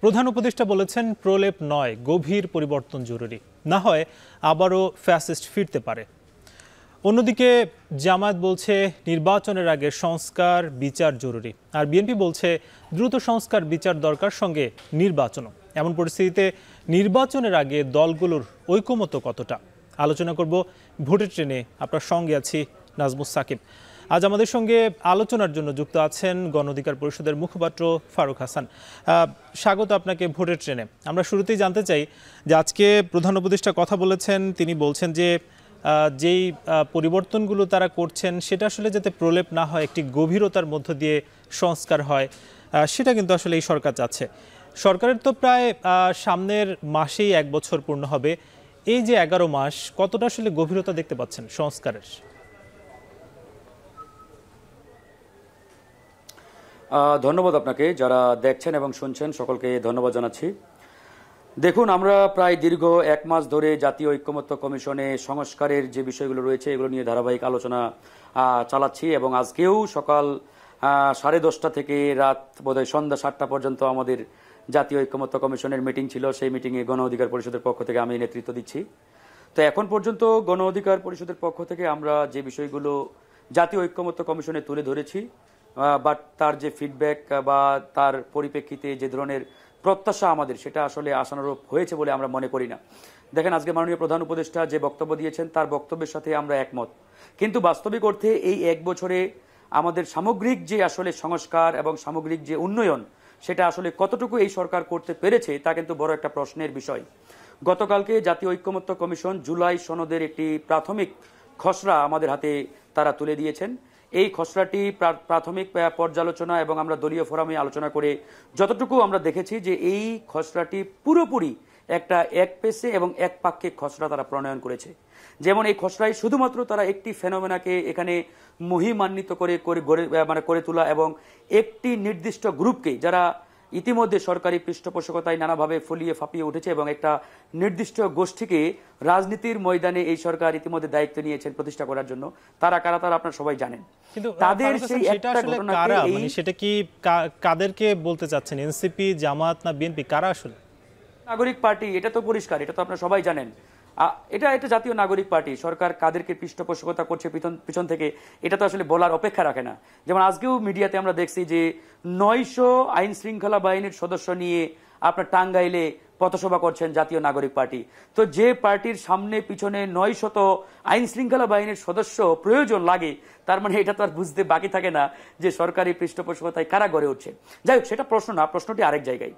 প্রধান উপদেষ্টা বলেছেন প্রলেপ নয়, গভীর পরিবর্তন জরুরি, না হয় আবারও ফ্যাসিস্ট ফিরতে পারে। অন্যদিকে জামায়াত বলছে নির্বাচনের আগে সংস্কার বিচার জরুরি, আর বিএনপি বলছে দ্রুত সংস্কার বিচার দরকার, সঙ্গে নির্বাচনও। এমন পরিস্থিতিতে নির্বাচনের আগে দলগুলোর ঐকমত্য কতটা, আলোচনা করব ভোটের ট্রেনে। আপনার সঙ্গে আছি নাজমুস সাকিব। আজ আমাদের সঙ্গে আলোচনার জন্য যুক্ত আছেন গণ অধিকার পরিষদের মুখপাত্র ফারুক হাসান। স্বাগত আপনাকে ভোটের ট্রেনে। আমরা শুরুতেই জানতে চাই যে আজকে প্রধান উপদেষ্টা কথা বলেছেন, তিনি বলছেন যে যেই পরিবর্তনগুলো তারা করছেন সেটা আসলে যাতে প্রলেপ না হয়, একটি গভীরতার মধ্য দিয়ে সংস্কার হয়, সেটা কিন্তু আসলে এই সরকার চাচ্ছে। সরকারের তো প্রায় সামনের মাসেই 1 বছর পূর্ণ হবে। এই যে 11 মাস, কতটা আসলে গভীরতা দেখতে পাচ্ছেন সংস্কারের? ধন্যবাদ আপনাকে, যারা দেখছেন এবং শুনছেন সকলকে ধন্যবাদ জানাচ্ছি। দেখুন, আমরা প্রায় দীর্ঘ 1 মাস ধরে জাতীয় ঐকমত্য কমিশনে সংস্কারের যে বিষয়গুলো রয়েছে এগুলো নিয়ে ধারাবাহিক আলোচনা চালাচ্ছি, এবং আজকেও সকাল 10:30 থেকে রাত বোধহয় সন্ধ্যা 7টা পর্যন্ত আমাদের জাতীয় ঐকমত্য কমিশনের মিটিং ছিল। সেই মিটিংয়ে গণ অধিকার পরিষদের পক্ষ থেকে আমি নেতৃত্ব দিচ্ছি। তো এখন পর্যন্ত গণ অধিকার পরিষদের পক্ষ থেকে আমরা যে বিষয়গুলো জাতীয় ঐকমত্য কমিশনে তুলে ধরেছি, বাট তার যে ফিডব্যাক বা তার পরিপ্রেক্ষিতে যে ধরনের প্রত্যাশা আমাদের, সেটা আসলে আশানুরূপ হয়েছে বলে আমরা মনে করি না। দেখেন, আজকে মাননীয় প্রধান উপদেষ্টা যে বক্তব্য দিয়েছেন তার বক্তব্যের সাথে আমরা একমত, কিন্তু বাস্তবিক অর্থে এই 1 বছরে আমাদের সামগ্রিক যে আসলে সংস্কার এবং সামগ্রিক যে উন্নয়ন, সেটা আসলে কতটুকু এই সরকার করতে পেরেছে তা কিন্তু বড় একটা প্রশ্নের বিষয়। গতকালকে জাতীয় ঐকমত্য কমিশন জুলাই সনদের একটি প্রাথমিক খসড়া আমাদের হাতে তারা তুলে দিয়েছেন। এই খসড়াটি প্রাথমিক পর্যালোচনা এবং আমরা দলীয় ফোরামে আলোচনা করে যতটুকু আমরা দেখেছি যে এই খসড়াটি পুরোপুরি একটা একপেশে এবং একপাক্ষিক খসড়া তারা প্রণয়ন করেছে। যেমন এই খসড়ায় শুধুমাত্র তারা একটি ফেনোমেনাকে এখানে মহিমান্বিত করে তোলা এবং একটি নির্দিষ্ট গ্রুপকে, যারা ইতিমধ্যে সরকারি পৃষ্ঠপোষকতায় নানাভাবে ফুলিয়ে ফাঁপিয়ে উঠেছে, এবং একটা নির্দিষ্ট গোষ্ঠীকে রাজনীতির ময়দানে এই সরকার ইতিমধ্যে দায়িত্ব নিয়েছেন প্রতিষ্ঠা করার জন্য। তারা কারা তারা আপনারা সবাই জানেন। কিন্তু তাদের সেই একটা ঘটনা, মানে সেটা কি কাদেরকে বলতে চাচ্ছেন? এনসিপি, জামাত না বিএনপি, কারা আসলে? নাগরিক পার্টি, এটা তো পরিষ্কার, এটা তো আপনারা সবাই জানেন। এটা জাতীয় নাগরিক পার্টি। সরকার কাদেরকে পৃষ্ঠপোষকতা করছে পিছন থেকে, এটা তো আসলে বলার অপেক্ষা রাখে না। যেমন আজকেও মিডিয়াতে আমরা দেখছি যে 900 আইন শৃঙ্খলা বাহিনীর সদস্য নিয়ে আপনার টাঙ্গাইলে পথসভা করছেন জাতীয় নাগরিক পার্টি। তো যে পার্টির সামনে পিছনে 900 আইন শৃঙ্খলা বাহিনীর সদস্য প্রয়োজন লাগে, তার মানে এটা তো আর বুঝতে বাকি থাকে না যে সরকারি পৃষ্ঠপোষকতায় কারা গড়ে উঠছে। যাই হোক, সেটা প্রশ্ন না, প্রশ্নটি আরেক জায়গায়।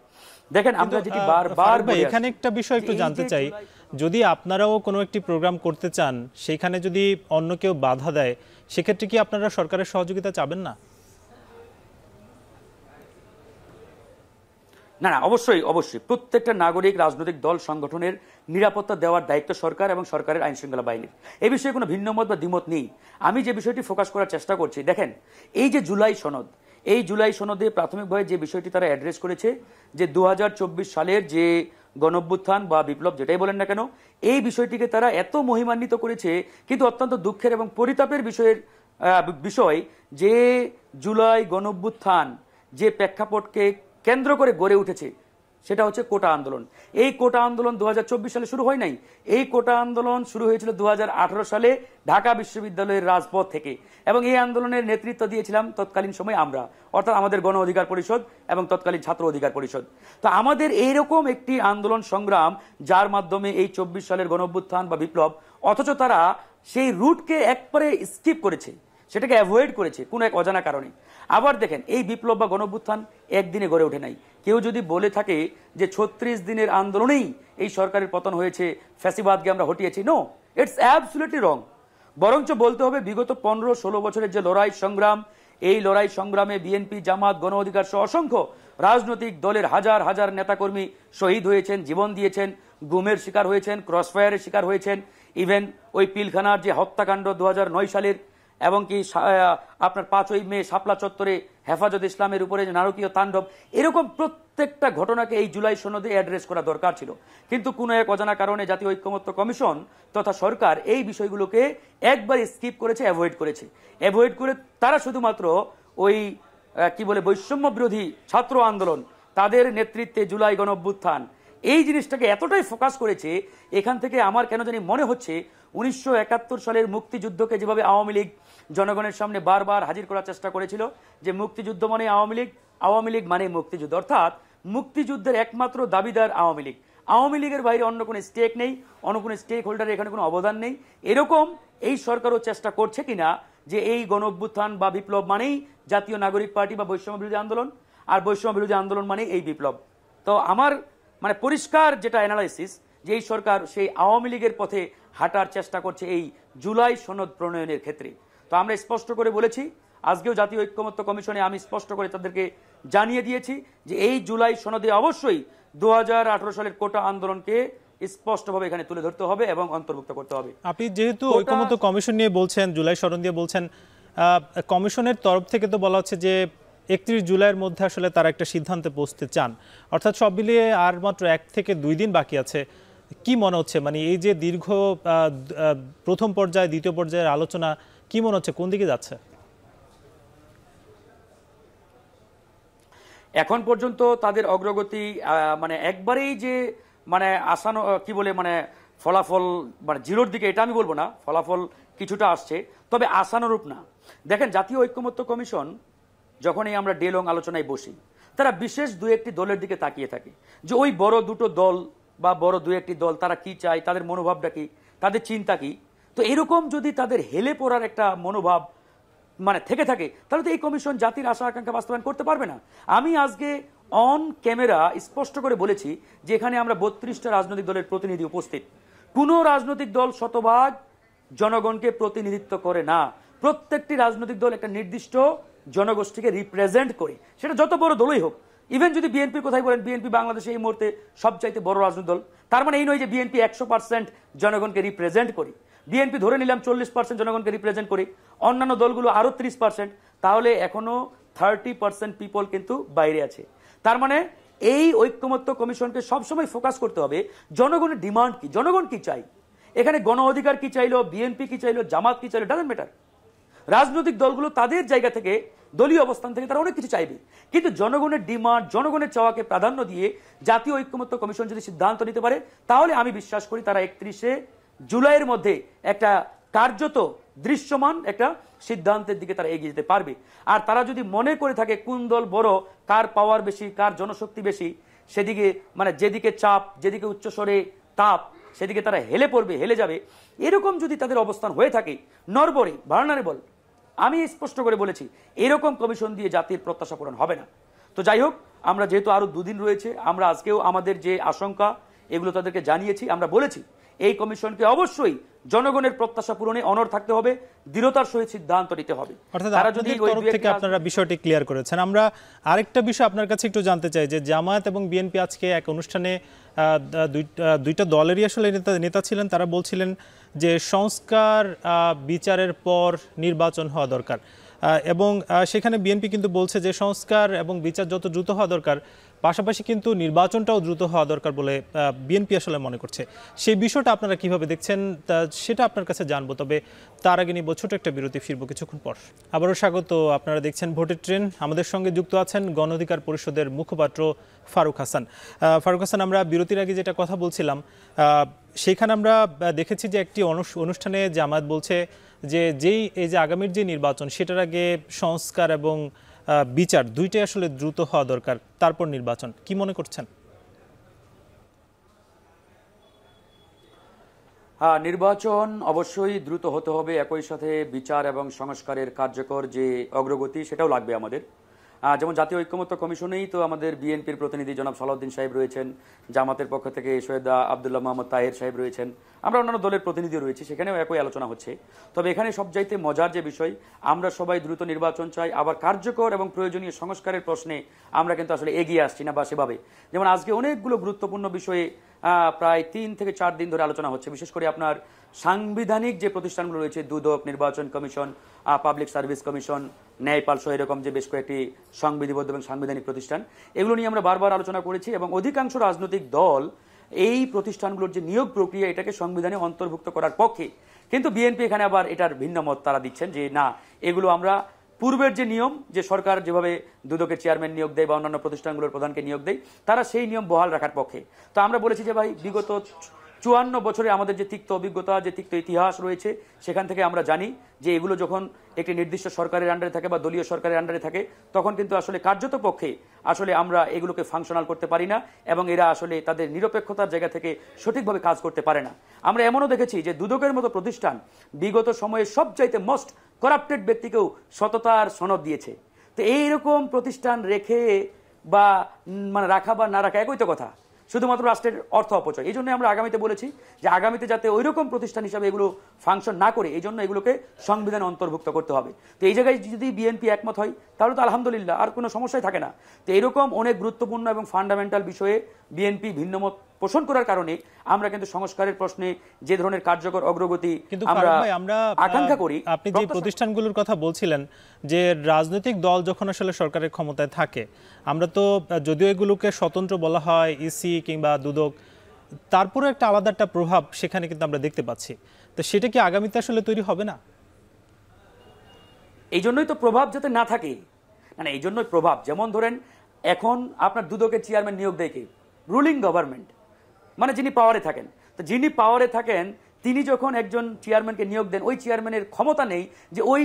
দেখেন, আমরা যেটি বারবার এখানে একটা বিষয় একটু জানতে চাই, যদি আপনারাও কোনো একটি প্রোগ্রাম করতে চান, সেখানে যদি অন্য কেউ বাধা দেয়, সেক্ষেত্রে কি আপনারা সরকারের সহযোগিতা চাবেন না? না না, অবশ্যই অবশ্যই। প্রত্যেকটা নাগরিক রাজনৈতিক দল সংগঠনের নিরাপত্তা দেওয়ার দায়িত্ব সরকার এবং সরকারের আইন শৃঙ্খলা বাহিনীর। এই বিষয়ে কোনো ভিন্ন মত বা দ্বিমত নেই। আমি যে বিষয়টি ফোকাস করার চেষ্টা করছি, দেখেন, এই যে জুলাই সনদ, এই জুলাই সনদে প্রাথমিকভাবে যে বিষয়টি তারা অ্যাড্রেস করেছে যে 2024 সালের যে গণঅভ্যুত্থান বা বিপ্লব, যেটাই বলেন না কেন, এই বিষয়টিকে তারা এত মহিমান্বিত করেছে। কিন্তু অত্যন্ত দুঃখের এবং পরিতাপের বিষয় যে জুলাই গণঅভ্যুত্থান যে প্রেক্ষাপটকে কেন্দ্র করে গড়ে উঠেছে, সেটা হচ্ছে কোটা আন্দোলন। এই কোটা আন্দোলন 2024 সালে শুরু হয় নাই। এই কোটা আন্দোলন শুরু হয়েছিল 2018 সালে ঢাকা বিশ্ববিদ্যালয়ের রাজপথ থেকে, এবং এই আন্দোলনের নেতৃত্ব দিয়েছিলাম তৎকালীন সময় আমরা, অর্থাৎ আমাদের গণ অধিকার পরিষদ এবং তৎকালীন ছাত্র অধিকার পরিষদ। তো আমাদের এইরকম একটি আন্দোলন সংগ্রাম, যার মাধ্যমে এই 24 সালের গণঅভ্যুত্থান বা বিপ্লব, অথচ তারা সেই রুটকে একবারে স্কিপ করেছে, সেটাকে অ্যাভয়েড করেছে কোনো এক অজানা কারণে। আবার দেখেন, এই বিপ্লব বা গণঅভ্যুত্থান একদিনে গড়ে ওঠে নাই। কেউ যদি বলে থাকে যে 36 দিনের আন্দোলনেই এই সরকারের পতন হয়েছে, ফ্যাসিবাদকে আমরা হটিয়েছি, নো, ইটস অ্যাবসলিউটলি রং। বরঞ্চ বলতে হবে বিগত 15-16 বছরের যে লড়াই সংগ্রাম, এই লড়াই সংগ্রামে বিএনপি, জামাত, গণ অধিকার সহ অসংখ্য রাজনৈতিক দলের হাজার হাজার নেতাকর্মী শহীদ হয়েছেন, জীবন দিয়েছেন, গুমের শিকার হয়েছেন, ক্রসফায়ারের শিকার হয়েছেন। ইভেন ওই পিলখানার যে হত্যাকাণ্ড 2009 সালের, এবং কি আপনার 5ই মে শাপলা চত্বরে হেফাজত ইসলামের উপরে যে নারকীয় তাণ্ডব, এরকম প্রত্যেকটা ঘটনাকে এই জুলাই সনদে অ্যাড্রেস করা দরকার ছিল। কিন্তু কোনো এক অজানা কারণে জাতীয় ঐকমত্য কমিশন তথা সরকার এই বিষয়গুলোকে একবার স্কিপ করেছে, অ্যাভয়েড করে তারা শুধুমাত্র ওই কি বলে বৈষম্য বিরোধী ছাত্র আন্দোলন তাদের নেতৃত্বে জুলাই গণঅভ্যুত্থান এই জিনিসটাকে এতটাই ফোকাস করেছে, এখান থেকে আমার কেন জানি মনে হচ্ছে 1971 সালের মুক্তিযুদ্ধকে যেভাবে আওয়ামী লীগ জনগণের সামনে বারবার হাজির করার চেষ্টা করেছিল যে মুক্তিযুদ্ধ মানে আওয়ামী লীগ মানে মুক্তিযুদ্ধ, অর্থাৎ মুক্তিযুদ্ধের একমাত্র দাবিদার আওয়ামী লীগ, আওয়ামী লীগের বাইরে অন্য কোনো স্টেক নেই, অন্য কোনো স্টেক হোল্ডারের এখানে কোনো অবদান নেই। এরকম এই সরকারও চেষ্টা করছে কিনা যে এই গণঅভ্যুত্থান বা বিপ্লব মানেই জাতীয় নাগরিক পার্টি বা বৈষম্য বিরোধী আন্দোলন, আর বৈষম্য বিরোধী আন্দোলন মানে এই বিপ্লব। তো আমার মানে পরিষ্কার যেটা অ্যানালাইসিস যে এই সরকার সেই আওয়ামী লীগের পথে হাঁটার চেষ্টা করছে এই জুলাই সনদ প্রণয়নের ক্ষেত্রে। তো আমরা স্পষ্ট করে বলেছি, আজকেও জাতীয় ঐক্যমত্য কমিশনে আমি স্পষ্ট করে তাদেরকে জানিয়ে দিয়েছি যে এই জুলাই সনদে অবশ্যই 2018 সালের কোটা আন্দোলনকে স্পষ্টভাবে এখানে তুলে ধরতে হবে এবং অন্তর্ভুক্ত করতে হবে। আপনি যেহেতু ঐকমত্য কমিশন নিয়ে বলছেন, জুলাই সনদ দিয়ে বলছেন, কমিশনের তরফ থেকে তো বলা হচ্ছে যে 31 জুলাইয়ের মধ্যে আসলে তারা একটা সিদ্ধান্তে পৌঁছতে চান, অর্থাৎ সব মিলিয়ে আর মাত্র 1 থেকে 2 দিন বাকি আছে। কি মনে হচ্ছে, মানে এই যে দীর্ঘ প্রথম পর্যায়ে দ্বিতীয় পর্যায়ের আলোচনা, কি মনে হচ্ছে কোন দিকে যাচ্ছে? এখন পর্যন্ত তাদের অগ্রগতি মানে একবারেই যে মানে আসানো কি বলে মানে ফলাফল মানে জিরোর দিকে, এটা আমি বলবো না, ফলাফল কিছুটা আসছে তবে আশানুরূপ না। দেখেন জাতীয় ঐক্যমত্য কমিশন যখনই আমরা ডে লং আলোচনায় বসি, তারা বিশেষ 2-1টি দলের দিকে তাকিয়ে থাকে যে ওই বড় দুটো দল বা বড় 2-1টি দল তারা কি চায়, তাদের মনোভাবটা কি, তাদের চিন্তা কি। তো এরকম যদি তাদের হেলে পড়ার একটা মনোভাব মানে থেকে থাকে তাহলে তো এই কমিশন জাতির আশা আকাঙ্ক্ষা বাস্তবায়ন করতে পারবে না। আমি আজকে অন ক্যামেরা স্পষ্ট করে বলেছি যে এখানে আমরা 32টা রাজনৈতিক দলের প্রতিনিধি উপস্থিত। কোনো রাজনৈতিক দল শতভাগ জনগণকে প্রতিনিধিত্ব করে না, প্রত্যেকটি রাজনৈতিক দল একটা নির্দিষ্ট জনগোষ্ঠীকে রিপ্রেজেন্ট করে, সেটা যত বড় দলই হোক। ইভেন যদি বিএনপির কথাই বলেন, বিএনপি বাংলাদেশে এই মুহূর্তে সবচাইতে বড় রাজনৈতিক দল, তার মানে এই নয় যে বিএনপি 100% জনগণকে রিপ্রেজেন্ট করে। বিএনপি ধরে নিলাম 40% জনগণকে রিপ্রেজেন্ট করে, অন্যান্য দলগুলো আরো 30%, তাহলে এখনো 30% পিপল কিন্তু বাইরে আছে। তার মানে এই ঐক্যমত্য কমিশনকে সবসময় ফোকাস করতে হবে জনগণের ডিমান্ড কি, জনগণ কি চাই। এখানে গণ অধিকার কি চাইলো, বিএনপি কি চাইলো, জামাত কি চাইলো, ডাজন্ট ম্যাটার। রাজনৈতিক দলগুলো তাদের জায়গা থেকে দলীয় অবস্থান থেকে তারা অনেক কিছু চাইবে, কিন্তু জনগণের ডিমান্ড, জনগণের চাওয়াকে প্রাধান্য দিয়ে জাতীয় ঐক্যমত্য কমিশন যদি সিদ্ধান্ত নিতে পারে তাহলে আমি বিশ্বাস করি তারা 31শে জুলাইয়ের মধ্যে একটা কার্যত দৃশ্যমান একটা সিদ্ধান্তের দিকে তারা এগিয়ে যেতে পারবে। আর তারা যদি মনে করে থাকে কোন দল বড়, কার পাওয়ার বেশি, কার জনশক্তি বেশি, সেদিকে মানে যেদিকে চাপ, যেদিকে উচ্চস্বরে তাপ, সেদিকে তারা হেলে পড়বে, হেলে যাবে, এরকম যদি তাদের অবস্থান হয়ে থাকে, নরবরে ভার্নারেবল, আমি স্পষ্ট করে বলেছি এরকম কমিশন দিয়ে জাতির প্রত্যাশা পূরণ হবে না। তো যাই হোক, আমরা যেহেতু আরো 2 দিন রয়েছে, আমরা আজকেও আমাদের যে আশঙ্কা এগুলো তাদেরকে জানিয়েছি। আমরা বলেছি এই কমিশনকে অবশ্যই জনগণের প্রত্যাশা পূরণে অনড় থাকতে হবে, দৃঢ়তার সহিত সিদ্ধান্ত নিতে হবে। অর্থাৎ আপনাদের তরফ থেকে আপনারা বিষয়টি ক্লিয়ার করেছেন। আমরা আরেকটা বিষয় আপনার কাছে একটু জানতে চাই যে জামায়াত এবং বিএনপি আজকে এক অনুষ্ঠানে দুইটা দলেরই আসলে নেতা ছিলেন, তারা বলছিলেন যে সংস্কার বিচারের পর নির্বাচন হওয়া দরকার, এবং সেখানে বিএনপি কিন্তু বলছে যে সংস্কার এবং বিচার যত দ্রুত হওয়া দরকার, পাশাপাশি কিন্তু নির্বাচনটাও দ্রুত হওয়া দরকার বলে বিএনপি আসলে মনে করছে। সেই বিষয়টা আপনারা কিভাবে দেখছেন সেটা আপনার কাছে জানবো, তবে তার আগে নিব ছোট একটা বিরতি, ফিরবো কিছুক্ষণ পর। আবারও স্বাগত, আপনারা দেখছেন ভোটের ট্রেন। আমাদের সঙ্গে যুক্ত আছেন গণ অধিকার পরিষদের মুখপাত্র ফারুক হাসান। ফারুক হাসান, আমরা বিরতির আগে যেটা কথা বলছিলাম সেখানে আমরা দেখেছি যে একটি অনুষ্ঠানে জামায়াত বলছে যে এই যে আগামীর যে নির্বাচন সেটার আগে সংস্কার এবং বিচার দুইটাই আসলে দ্রুত হওয়া দরকার, তারপর নির্বাচন। কি মনে করছেন? হ্যাঁ, নির্বাচন অবশ্যই দ্রুত হতে হবে, একই সাথে বিচার এবং সংস্কারের কার্যকর যে অগ্রগতি সেটাও লাগবে আমাদের। যেমন জাতীয় ঐক্যমত্য কমিশনেই তো আমাদের বিএনপির প্রতিনিধি জনাব সালাউদ্দিন সাহেব রয়েছেন, জামাতের পক্ষ থেকে সৈয়দ আব্দুল্লাহ মোহাম্মদ তাহের সাহেব রয়েছেন, আমরা অন্যান্য দলের প্রতিনিধি রয়েছি, সেখানেও একই আলোচনা হচ্ছে। তবে এখানে সবচাইতে মজার যে বিষয়, আমরা সবাই দ্রুত নির্বাচন চাই, আবার কার্যকর এবং প্রয়োজনীয় সংস্কারের প্রশ্নে আমরা কিন্তু আসলে এগিয়ে আসছি না বা সেভাবে। যেমন আজকে অনেকগুলো গুরুত্বপূর্ণ বিষয়ে প্রায় 3 থেকে 4 দিন ধরে আলোচনা হচ্ছে, বিশেষ করে আপনার সাংবিধানিক যে প্রতিষ্ঠানগুলো রয়েছে, দুদক, নির্বাচন কমিশন, পাবলিক সার্ভিস কমিশন, ন্যায়পাল সহ এরকম যে বেশ কয়েকটি সংবিধিবদ্ধ এবং সাংবিধানিক প্রতিষ্ঠান, এগুলো নিয়ে আমরা বারবার আলোচনা করেছি এবং অধিকাংশ রাজনৈতিক দল এই প্রতিষ্ঠানগুলোর যে নিয়োগ প্রক্রিয়া এটাকে সংবিধানে অন্তর্ভুক্ত করার পক্ষে। কিন্তু বিএনপি এখানে আবার এটার ভিন্ন মত তারা দিচ্ছেন যে না, এগুলো আমরা পূর্বের যে নিয়ম, যে সরকার যেভাবে দুদকের চেয়ারম্যান নিয়োগ দেয় বা অন্যান্য প্রতিষ্ঠানগুলোর প্রধানকে নিয়োগ দেয়, তারা সেই নিয়ম বহাল রাখার পক্ষে। তো আমরা বলেছি যে ভাই, বিগত 54 বছরে আমাদের যে তিক্ত অভিজ্ঞতা, যে তিক্ত ইতিহাস রয়েছে, সেখান থেকে আমরা জানি যে এগুলো যখন একটি নির্দিষ্ট সরকারের আন্ডারে থাকে বা দলীয় সরকারের আন্ডারে থাকে, তখন কিন্তু আসলে কার্যত পক্ষে আসলে আমরা এগুলোকে ফাংশনাল করতে পারি না এবং এরা আসলে তাদের নিরপেক্ষতার জায়গা থেকে সঠিকভাবে কাজ করতে পারে না। আমরা এমনও দেখেছি যে দুদকের মতো প্রতিষ্ঠান বিগত সময়ে সবচাইতে মোস্ট করাপ্টেড ব্যক্তিকেও সততার সনদ দিয়েছে। তো এইরকম প্রতিষ্ঠান রেখে বা মানে রাখা বা না রাখা একই তো কথা, শুধুমাত্র রাষ্ট্রের অর্থ অপচয়। এই জন্য আমরা আগামীতে বলেছি যে আগামীতে যাতে ওই রকম প্রতিষ্ঠান হিসাবে এগুলো ফাংশন না করে, এই জন্য এগুলোকে সংবিধানে অন্তর্ভুক্ত করতে হবে। তো এই জায়গায় যদি বিএনপি একমত হয় তাহলে তো আলহামদুলিল্লাহ, আর কোনো সমস্যাই থাকে না। তো এরকম অনেক গুরুত্বপূর্ণ এবং ফান্ডামেন্টাল বিষয়ে বিএনপি ভিন্নমত পোষণ করার কারণে আমরা কিন্তু সংস্কারের প্রশ্নে যে ধরনের কার্যকর অগ্রগতি আমরা আকাঙ্ক্ষা করি। আপনি যে প্রতিষ্ঠানগুলোর কথা বলছিলেন, যে রাজনৈতিক দল যখন আসলে সরকারের ক্ষমতায় থাকে, আমরা তো যদিও এগুলোকে স্বতন্ত্র বলা হয়, ইসি কিংবা দুদক, তারপরে একটা আলাদা একটা প্রভাব সেখানে কিন্তু আমরা দেখতে পাচ্ছি। তো সেটা কি আগামীতে আসলে তৈরি হবে না? এই জন্যই তো প্রভাব যাতে না থাকে, না এই জন্যই প্রভাব। যেমন ধরেন, এখন আপনার দুদকের চেয়ারম্যান নিয়োগ দেয় কে? রুলিং গভর্নমেন্ট, মানে যিনি পাওয়ারে থাকেন। তো যিনি পাওয়ারে থাকেন তিনি যখন একজন চেয়ারম্যানকে নিয়োগ দেন, ওই চেয়ারম্যানের ক্ষমতা নেই যে ওই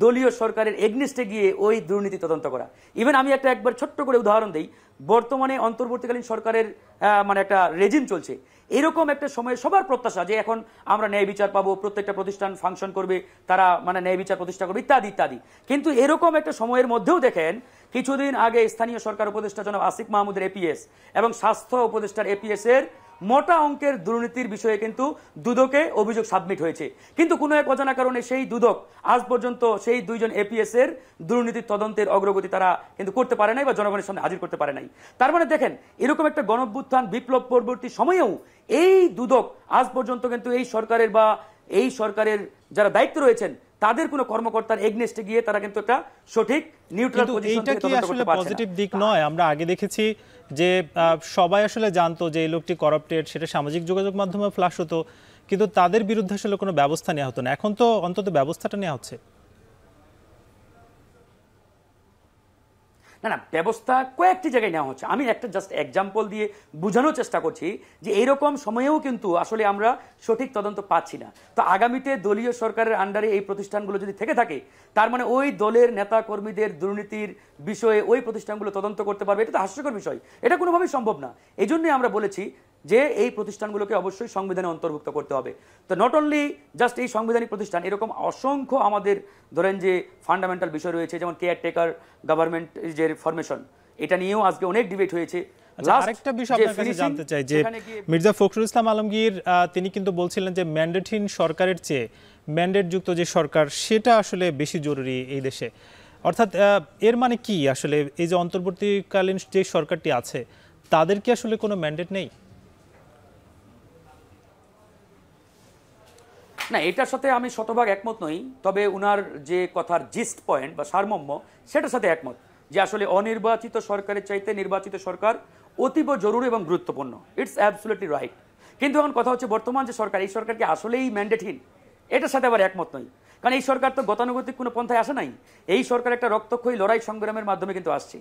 দলীয় সরকারের এগনেস্টে গিয়ে ওই দুর্নীতি তদন্ত করা। ইভেন আমি একবার ছোট্ট করে উদাহরণ দিই, বর্তমানে অন্তর্বর্তীকালীন সরকারের মানে একটা রেজিম চলছে। এরকম একটা সময়ে সবার প্রত্যাশা যে এখন আমরা ন্যায় বিচার পাবো, প্রত্যেকটা প্রতিষ্ঠান ফাংশন করবে, তারা মানে ন্যায় বিচার প্রতিষ্ঠা করবে, ইত্যাদি ইত্যাদি। কিন্তু এরকম একটা সময়ের মধ্যেও দেখেন, কিছুদিন আগে স্থানীয় সরকার উপদেষ্টা জনাব আসিফ মাহমুদের এপিএস এবং স্বাস্থ্য উপদেষ্টার এপিএস এর মোটা অঙ্কের দুর্নীতির বিষয়ে কিন্তু দুদকে অভিযোগ সাবমিট হয়েছে। কিন্তু কোনো এক অজানা কারণে সেই দুদক আজ পর্যন্ত সেই দুইজন এপিএস এর দুর্নীতির তদন্তের অগ্রগতি তারা কিন্তু করতে পারে নাই বা জনগণের সামনে হাজির করতে পারে নাই। তার মানে দেখেন, এরকম একটা গণঅভ্যুত্থান বিপ্লব পরবর্তী সময়েও এই দুদক আজ পর্যন্ত কিন্তু এই সরকারের বা এই সরকারের যারা দায়িত্ব রয়েছেন তাদের কোনো কর্মকর্তার এগনেস্টে গিয়ে তারা কিন্তু একটা সঠিক নিউট্রাল পজিশন থেকে তদন্ত করতে পারছে না। পজিটিভ দিক নয়। আমরা আগে দেখেছি যে সবাই আসলে জানতো যে এই লোকটি করাপ্টেড, সেটা সামাজিক যোগাযোগ মাধ্যমে ফ্ল্যাশ হতো, কিন্তু তাদের বিরুদ্ধে আসলে কোনো ব্যবস্থা নেওয়া হতো না। এখন তো অন্তত ব্যবস্থাটা নেওয়া হচ্ছে। না, ব্যবস্থা কয়েকটি জায়গায় নেওয়া হচ্ছে। আমি একটা জাস্ট এক্সাম্পল দিয়ে বোঝানোর চেষ্টা করছি যে এইরকম সময়েও কিন্তু আসলে আমরা সঠিক তদন্ত পাচ্ছি না। তো আগামীতে দলীয় সরকারের আন্ডারে এই প্রতিষ্ঠানগুলো যদি থেকে থাকে, তার মানে ওই দলের নেতা কর্মীদের দুর্নীতির বিষয়ে ওই প্রতিষ্ঠানগুলো তদন্ত করতে পারবে। এটা তো হাস্যকর বিষয়, এটা কোনোভাবেই সম্ভব না। এই জন্যই আমরা বলেছি যে এই প্রতিষ্ঠানগুলোকে অবশ্যই সংবিধানে অন্তর্ভুক্ত করতে হবে। তো নট অনলি জাস্ট এই সাংবিধানিক প্রতিষ্ঠান, এরকম অসংখ্য আমাদের ধরেন যে ফান্ডামেন্টাল বিষয় রয়েছে, যেমন কেয়ারটেকার গভর্নমেন্ট যে ফরমেশন, এটা নিয়েও আজকে অনেক ডিবেট হয়েছে। আরেকটা বিষয় আপনার কাছে জানতে চাই যে মির্জা ফখরুল ইসলাম আলমগীর তিনি কিন্তু বলছিলেন যে ম্যান্ডেটহীন সরকারের চেয়ে ম্যান্ডেটযুক্ত যে সরকার সেটা আসলে বেশি জরুরি এই দেশে। অর্থাৎ এর মানে কি আসলে এই যে অন্তর্বর্তীকালীন যে সরকারটি আছে তাদের কি আসলে কোনো ম্যান্ডেট নেই? না, এটার সাথে আমি শতভাগ একমত নই। তবে উনার যে কথার জিস্ট পয়েন্ট বা সারমর্ম, সেটার সাথে একমত যে আসলে অনির্বাচিত সরকারের চাইতে নির্বাচিত সরকার অতীব জরুরি এবং গুরুত্বপূর্ণ। It's absolutely right. কিন্তু এখন কথা হচ্ছে বর্তমান যে সরকার, এই সরকার কি আসলেই ম্যান্ডেটহীন? এটার সাথে আবার একমত নই। কারণ এই সরকার তো গতানুগতিক কোনো পন্থায় আসে নাই। এই সরকার একটা রক্তক্ষয়ী লড়াই সংগ্রামের মাধ্যমে কিন্তু আসছে।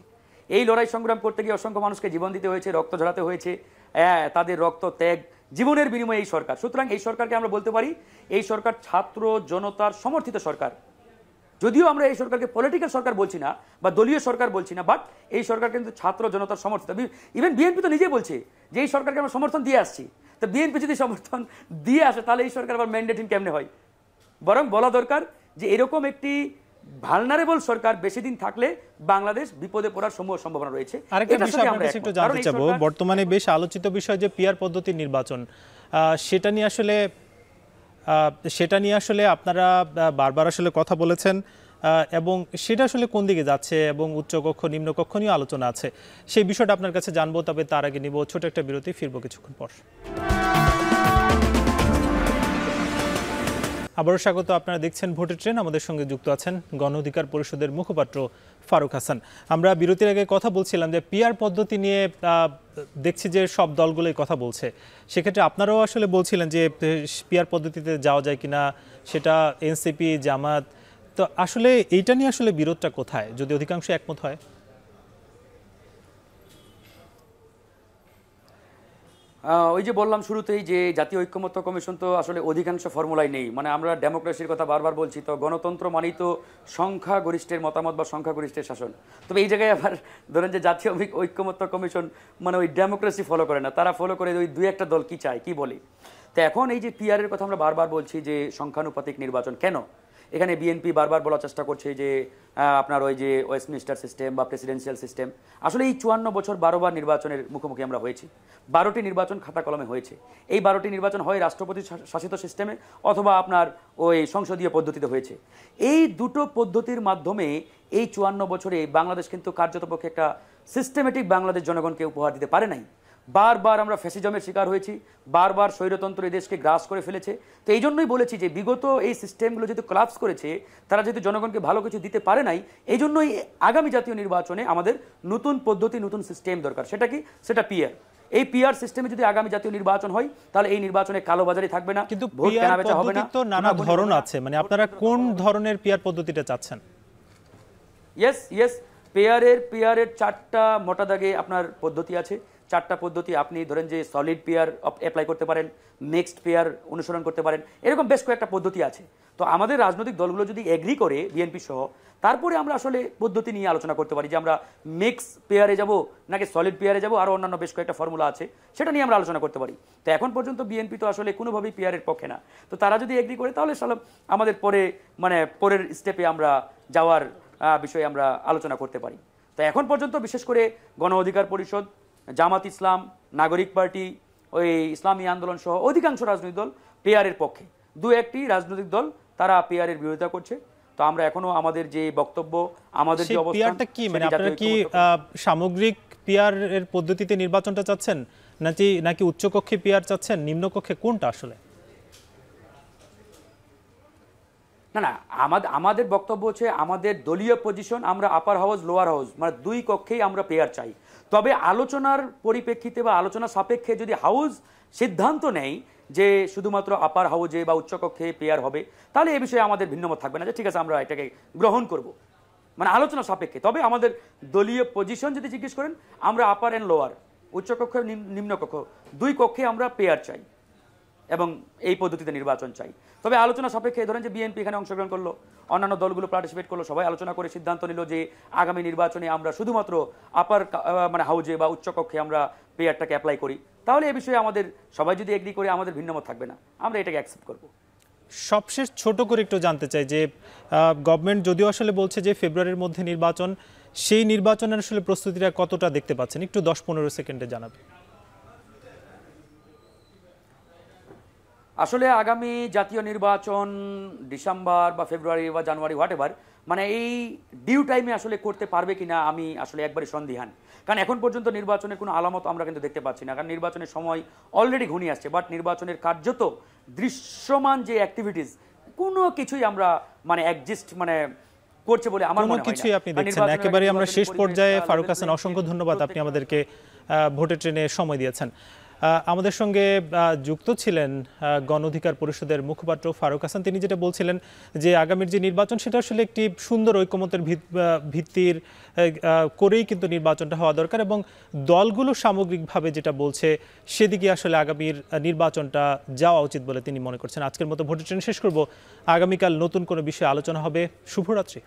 এই লড়াই সংগ্রাম করতে গিয়ে অসংখ্য মানুষকে জীবন দিতে হয়েছে, রক্ত ঝরাতে হয়েছে, তাদের রক্ত ত্যাগ জীবনের বিনিময়ে এই সরকার। সুতরাং এই সরকারকে আমরা বলতে পারি এই সরকার ছাত্র জনতার সমর্থিত সরকার। যদিও আমরা এই সরকারকে পলিটিক্যাল সরকার বলছি না বা দলীয় সরকার বলছি না, বাট এই সরকার কিন্তু ছাত্র জনতার সমর্থিত। ইভেন বিএনপি তো নিজেই বলছে যে এই সরকারকে আমরা সমর্থন দিয়ে আসছি। তো বিএনপি যদি সমর্থন দিয়ে আসে তাহলে এই সরকার আবার ম্যান্ডেটহীন কেমনে হয়? বরং বলা দরকার যে এরকম একটি ভালনারেবল সরকার বেশি দিন থাকলে বাংলাদেশ বিপদে পড়ার সম্ভাবনা রয়েছে। আরেকটা বিষয় আপনার কাছে একটু জানতে চাবো, বর্তমানে বেশ আলোচিত বিষয় যে পিআর পদ্ধতির নির্বাচন, সেটা নিয়ে আসলে আপনারা বারবার আসলে কথা বলেছেন এবং সেটা আসলে কোন দিকে যাচ্ছে এবং উচ্চকক্ষ নিম্নকক্ষ নিয়ে আলোচনা আছে, সেই বিষয়টা আপনার কাছে জানবো। তবে তার আগে নিব ছোট একটা বিরতি, ফিরবো কিছুক্ষণ পর। আবারও স্বাগত। আপনারা দেখছেন ভোটের ট্রেন। আমাদের সঙ্গে যুক্ত আছেন গণ অধিকার পরিষদের মুখপাত্র ফারুক হাসান। আমরা বিরতির আগে কথা বলছিলাম যে পিআর পদ্ধতি নিয়ে দেখছি যে সব দলগুলোই কথা বলছে। সেক্ষেত্রে আপনারাও আসলে বলছিলেন যে পিআর পদ্ধতিতে যাওয়া যায় কিনা, সেটা এনসিপি, জামাত। তো তো আসলে এইটা নিয়ে আসলে বিরোধটা কোথায়, যদি অধিকাংশ একমত হয়? ওই যে বললাম শুরুতেই যে জাতীয় ঐক্যমত্য কমিশন তো আসলে অধিকাংশ ফর্মুলাই নেই, মানে আমরা ডেমোক্রেসির কথা বারবার বলছি, তো গণতন্ত্র মানেই তো সংখ্যাগরিষ্ঠের মতামত বা সংখ্যাগরিষ্ঠের শাসন। তবে এই জায়গায় আবার ধরেন যে জাতীয় ঐক্যমত্য কমিশন মানে ওই ডেমোক্রেসি ফলো করে না, তারা ফলো করে ওই দুই একটা দল কি চায় কি বলে। তো এখন এই যে পিআরের কথা আমরা বারবার বলছি যে সংখ্যানুপাতিক নির্বাচন কেন, এখানে বিএনপি বারবার বলার চেষ্টা করছে যে আপনার ওই যে ওয়েস্টমিনিস্টার সিস্টেম বা প্রেসিডেন্সিয়াল সিস্টেম। আসলে এই 54 বছর 12 বার নির্বাচনের মুখোমুখি আমরা হয়েছি, 12টি নির্বাচন খাতা কলমে হয়েছে। এই 12টি নির্বাচন হয় রাষ্ট্রপতি শাসিত সিস্টেমে অথবা আপনার ওই সংসদীয় পদ্ধতিতে হয়েছে। এই দুটো পদ্ধতির মাধ্যমে এই 54 বছরে বাংলাদেশ কিন্তু কার্যতপক্ষে একটা সিস্টেমেটিক বাংলাদেশ জনগণকে উপহার দিতে পারে নাই। বারবার আমরা ফ্যাসিজমের শিকার হয়েছি, বারবার স্বৈরতন্ত্র এই দেশকে গ্রাস করে ফেলেছে। তো এই জন্যই বলেছি যে বিগত এই সিস্টেমগুলো যেহেতু কোলাপস করেছে, তারা যেহেতু জনগণকে ভালো কিছু দিতে পারে নাই, এই জন্যই আগামী জাতীয় নির্বাচনে আমাদের নতুন পদ্ধতি নতুন সিস্টেম দরকার। সেটা কি? সেটা পিআর। এই পিআর সিস্টেমে যদি আগামী জাতীয় নির্বাচন হয় তাহলে এই নির্বাচনে কালোবাজারি থাকবে না, কিন্তু ভোট পিআর কেনাবেচা হবে না। পদ্ধতি তো নানা ধরন আছে, মানে আপনারা কোন ধরনের পিআর পদ্ধতিটা চাচ্ছেন? ইয়েস পিআরের 4টা মোটা দাগে আপনার পদ্ধতি আছে। 4টা পদ্ধতি আপনি ধরেন যে সলিড পিআর অ্যাপ্লাই করতে পারেন, মিক্সড পিআর অনুসরণ করতে পারেন, এরকম বেশ কয়েকটা পদ্ধতি আছে। তো আমাদের রাজনৈতিক দলগুলো যদি এগ্রি করে বিএনপি সহ, তারপরে আমরা আসলে পদ্ধতি নিয়ে আলোচনা করতে পারি যে আমরা মিক্স পেয়ারে যাব নাকি সলিড পেয়ারে যাব, আরও অন্যান্য বেশ কয়েকটা ফর্মুলা আছে, সেটা নিয়ে আমরা আলোচনা করতে পারি। তো এখন পর্যন্ত বিএনপি তো আসলে কোনোভাবেই পেয়ারের পক্ষে না। তো তারা যদি এগ্রি করে তাহলে আমাদের পরের স্টেপে আমরা যাওয়ার বিষয়ে আমরা আলোচনা করতে পারি। তো এখন পর্যন্ত বিশেষ করে গণ অধিকার পরিষদ, জামাত ইসলাম, নাগরিক পার্টি, ওই ইসলামী আন্দোলন সহ অধিকাংশ রাজনৈতিক দল পেয়ারের পক্ষে। দু একটি রাজনৈতিক দল তারা পেয়ারের বিরোধিতা করছে। তো আমরা এখনো আমাদের যে বক্তব্য, আমাদের যে অবস্থান, পিআরটা কি, মানে আপনারা কি সামগ্রিক পিআর এর পদ্ধতিতে নির্বাচনটা চাচ্ছেন নাকি উচ্চকক্ষে পিআর চাচ্ছেন, নিম্নকক্ষে, কোনটা আসলে? না, আমাদের বক্তব্য হচ্ছে আমাদের দলীয় পজিশন, আমরা আপার হাউস লোয়ার হাউস মানে দুই কক্ষেই আমরা পেয়ার চাই। তবে আলোচনার পরিপ্রেক্ষিতে বা আলোচনা সাপেক্ষে যদি হাউস সিদ্ধান্ত নেয় যে শুধুমাত্র আপার হাউজে বা উচ্চকক্ষে পেয়ার হবে, তাহলে এ বিষয়ে আমাদের ভিন্নমত থাকবে না, যে ঠিক আছে আমরা এটাকে গ্রহণ করব, মানে আলোচনা সাপেক্ষে। তবে আমাদের দলীয় পজিশন যদি জিজ্ঞেস করেন, আমরা আপার অ্যান্ড লোয়ার, উচ্চকক্ষ নিম্নকক্ষ দুই কক্ষে আমরা পেয়ার চাই এবং এই পদ্ধতিতে নির্বাচন চাই। তবে আলোচনা সাপেক্ষে ধরেন যে বিএনপি এখানে অংশগ্রহণ করলো, অন্যান্য দলগুলো পার্টিসিপেট করলো, সবাই আলোচনা করে সিদ্ধান্ত নিল যে আগামী নির্বাচনে আমরা শুধুমাত্র আপার মানে হাউজে বা উচ্চকক্ষে আমরা পেয়ারটাকে অ্যাপ্লাই করি, তাহলে এই বিষয়ে আমাদের সবাই যদি এগ্রি করে আমাদের ভিন্নমত থাকবে না, আমরা এটাকে অ্যাকসেপ্ট করব। সবশেষ ছোট করে একটু জানতে চাই যে গভর্নমেন্ট যদিও আসলে বলছে যে ফেব্রুয়ারির মধ্যে নির্বাচন, সেই নির্বাচনের আসলে প্রস্তুতিটা কতটা দেখতে পাচ্ছেন, একটু 10-15 সেকেন্ডে জানাবেন। আসলে আগামী জাতীয় নির্বাচন ডিসেম্বর বা ফেব্রুয়ারি বা জানুয়ারি হোয়াটএভার, মানে এই ডিউ টাইমে আসলে করতে পারবে কিনা আমি আসলে একবারে সন্দিহান। কারণ এখন পর্যন্ত নির্বাচনের কোনো আলামত আমরা কিন্তু দেখতে পাচ্ছি না, কারণ নির্বাচনের সময় অলরেডি ঘনিয়ে আসছে, বাট নির্বাচনের কার্যত দৃশ্যমান যে অ্যাক্টিভিটিস কোনো কিছুই আমরা মানে এক্সিস্ট মানে করছে বলে আমার মনে হয় না। কিছুই আপনি দেখছেন না। একেবারে আমরা শেষ পর্যায়ে ফারুক হাসান, অসংখ্য ধন্যবাদ, আপনি আমাদেরকে ভোটের ট্রেনে সময় দিয়েছেন। আমাদের সঙ্গে যুক্ত ছিলেন গণ অধিকার পরিষদের মুখপাত্র ফারুক হাসান। তিনি যেটা বলছিলেন যে আগামীর যে নির্বাচন সেটা আসলে একটি সুন্দর ঐকমত্যের ভিত্তির করেই কিন্তু নির্বাচনটা হওয়া দরকার, এবং দলগুলো সামগ্রিকভাবে যেটা বলছে সেদিকে আসলে আগামীর নির্বাচনটা যাওয়া উচিত বলে তিনি মনে করছেন। আজকের মতো ভোটের ট্রেন শেষ করব, আগামীকাল নতুন কোনো বিষয়ে আলোচনা হবে। শুভরাত্রি।